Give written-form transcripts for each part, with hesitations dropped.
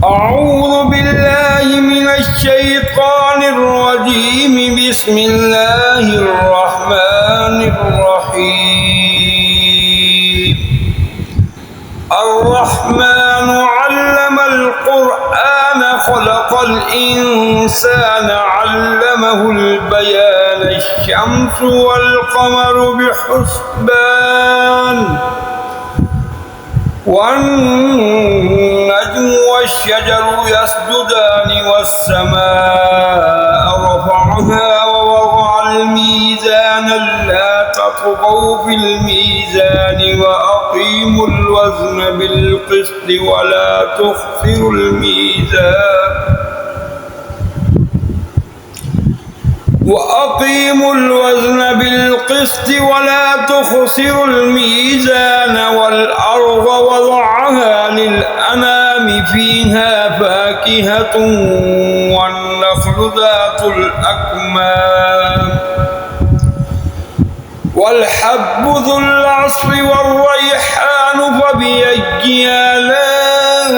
أعوذ بالله من الشيطان الرجيم. بسم الله الرحمن الرحيم. الرحمن علم القرآن خلق الإنسان علمه البيان. الشمس والقمر بحسبان والنجم والشجر يسجدان والسماء رفعها ووضع الميزان لا تطغوا في الميزان وأقيموا الوزن بالقسط ولا تخسروا الميزان والأرض وضعها للأنام فيها فاكهة والنخل ذات الأكمام والحب ذو العصف والريحان فبأي آلاء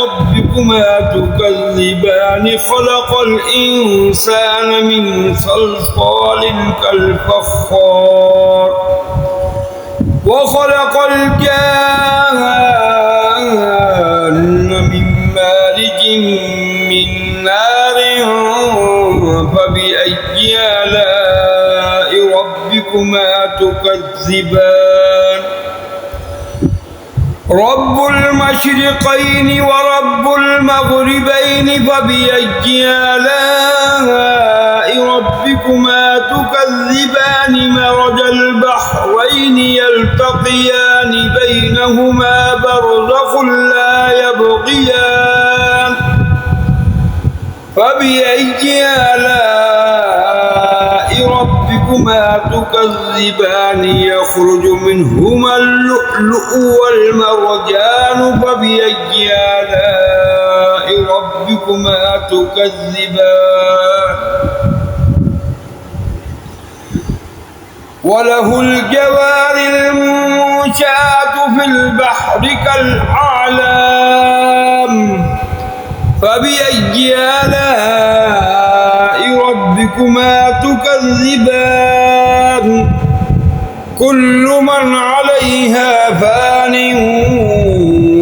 ربكما تكذبان. خلق الإنسان من صلصال كالفخار وخلق الجان من مارج من نار فبأي آلاء ربكما تكذبان. رب المشرقين ورب المغربين فبأي آلاء ربكما تكذبان. مرج البحرين يلتقيان بينهما برزخ لا يبغيان فبأي آلاء ربكما تكذبان. يخرج منهما اللؤلؤ والمرجان فبأي آلاء ربكما تكذبان. وله الجوار المنشآت في البحر كالأعلام فبأي آلاء ربكما تكذبان. كل من عليها فان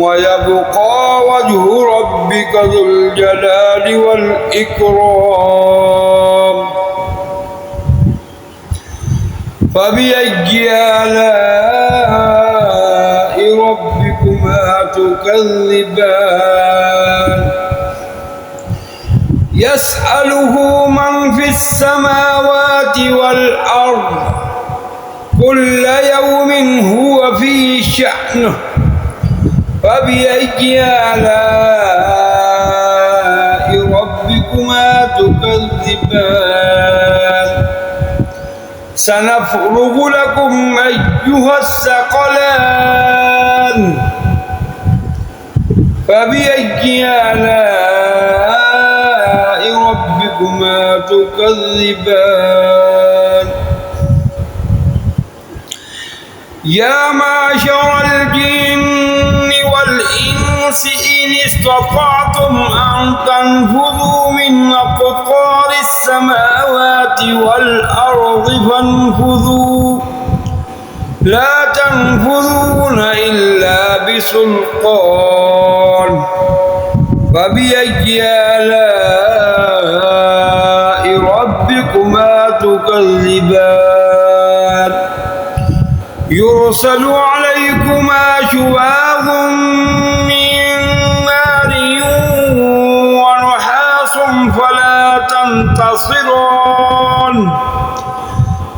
ويبقى وجه ربك ذو الجلال والإكرام فبأي آلاء ربكما تكذبان. يسأله من في السماوات والأرض كل يوم هو في شأنه فبأي آلاء ربكما تكذبان. سنفرغ لكم أيها الثقلان فبأي آلاء ربكما تكذبان. يا معشر الجن والإنس إن استطعتم أن تنفذوا من أقطار السماوات والأرض فانفذوا لا تنفذون إلا بسلطان فبأي آلاء ربكما تكذبان. يرسل عليكما شواظ من نار ونحاس فلا تنتصران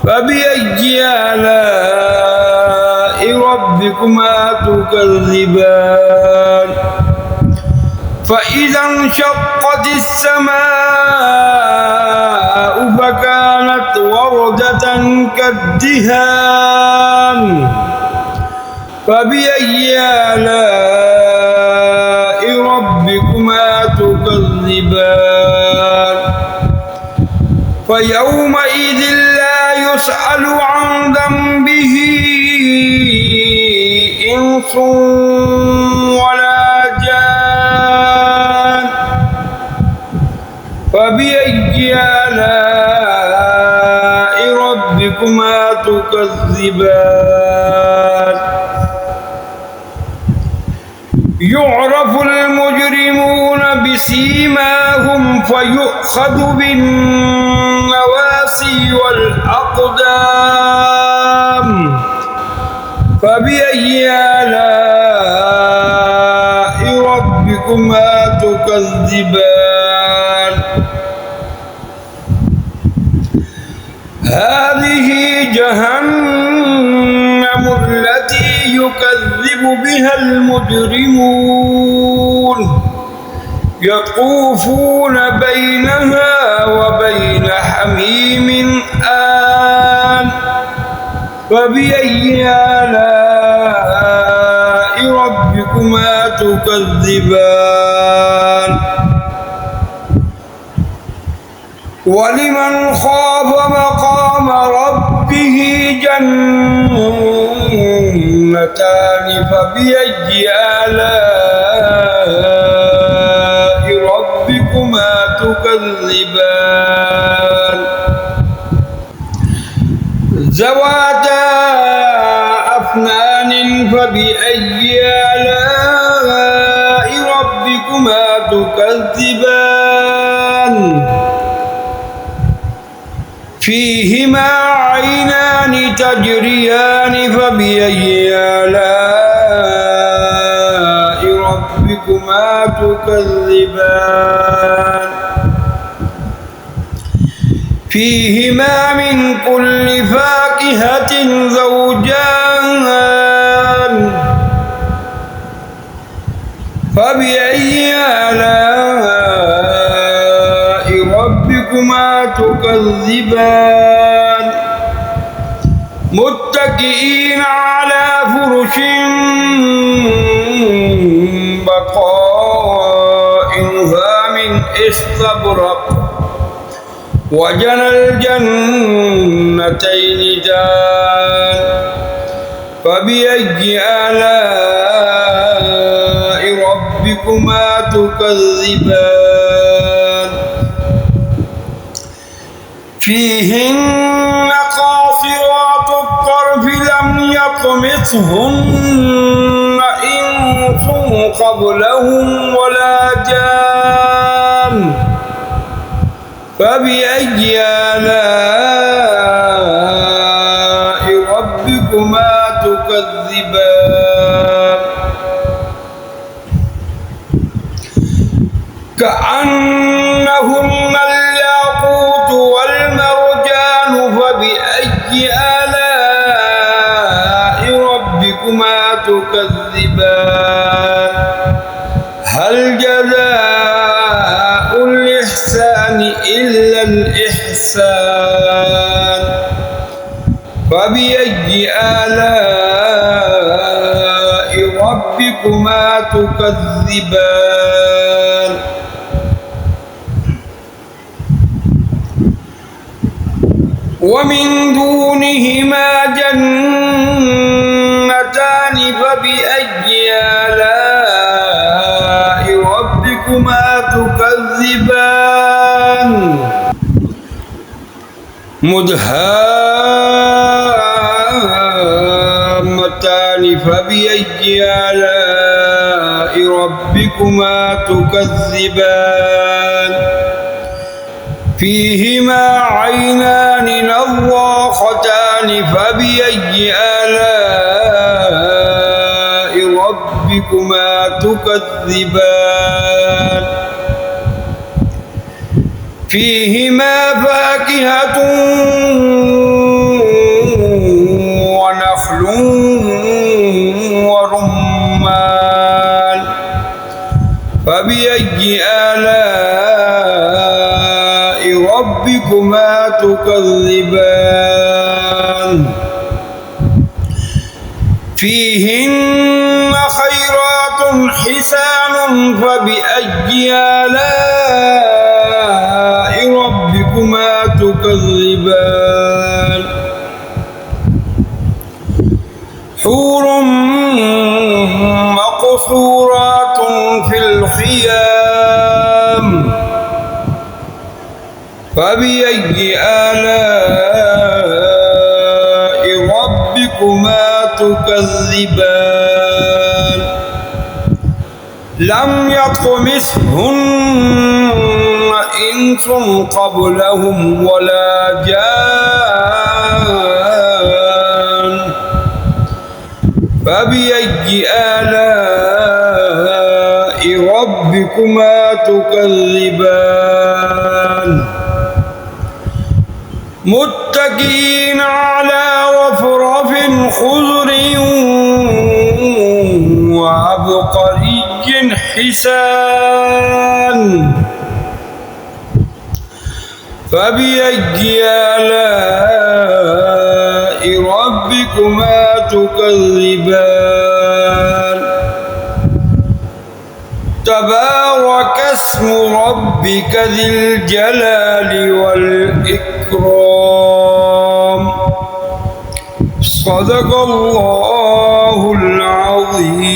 فبأي آلاء ربكما تكذبان. فإذا انشقت السماء فكانت وردة كالدهان فبأي آلاء ربكما تكذبان. فيومئذ لا يسأل عن ذنبه إنس ولا جان فبأي آلاء ربكما تكذبان يعرف المجرمون بسيماهم فيؤخذ بالنواصي والأقدام فبأي آلاء ربكما تكذبان هذه جهنم التي يكذب بها المجرمون يطوفون بينها وبين حميم آن فبأي آلاء ربكما تكذبان ولمن خاف مقام ربه جنتان فبأي آلاء ربكما تكذبان ذواتا أفنان فبأي آلاء ربكما تكذبان فيهما عينان تجريان فبأي آلاء ربكما تكذبان فيهما من كل فاكهة زوجان فبأي آلاء ربكما تكذبان متكئين على فرش بطائنها من استبرق وجنى الجنتين دان فبأي آلاء ربكما تكذبان فيهن قاصرات الطرف لم يطمثهن إنس قبلهم ولا جان فبأي آلاء ربكما تكذبان كأنهن الياقوت والمرجان فبأي آلاء ربكما تكذبان هل جزاء الإحسان إلا الإحسان فبأي آلاء ربكما تكذبان ومن دونهما جنتان فبأي آلاء ربكما تكذبان مدهامتان فبأي آلاء ربكما تكذبان فيهما عينان نضاختان فبأي آلاء ربكما تكذبان فيهما فاكهة ونخل ورمان فبأي آلاء ربكما تكذبان فيهن خيرات حسان فبأي آلاء ربكما تكذبان حور مقصورات في الخيام فبأي آلاء ربكما تكذبان لم يطمثهن إنس قبلهم ولا جان فبأي آلاء ربكما تكذبان متكئين على رفرف خضر وعبقري حسان فبأي آلاء ربكما تكذبان تبارك اسم ربك ذي الجلال والإكرام صدق الله العظيم.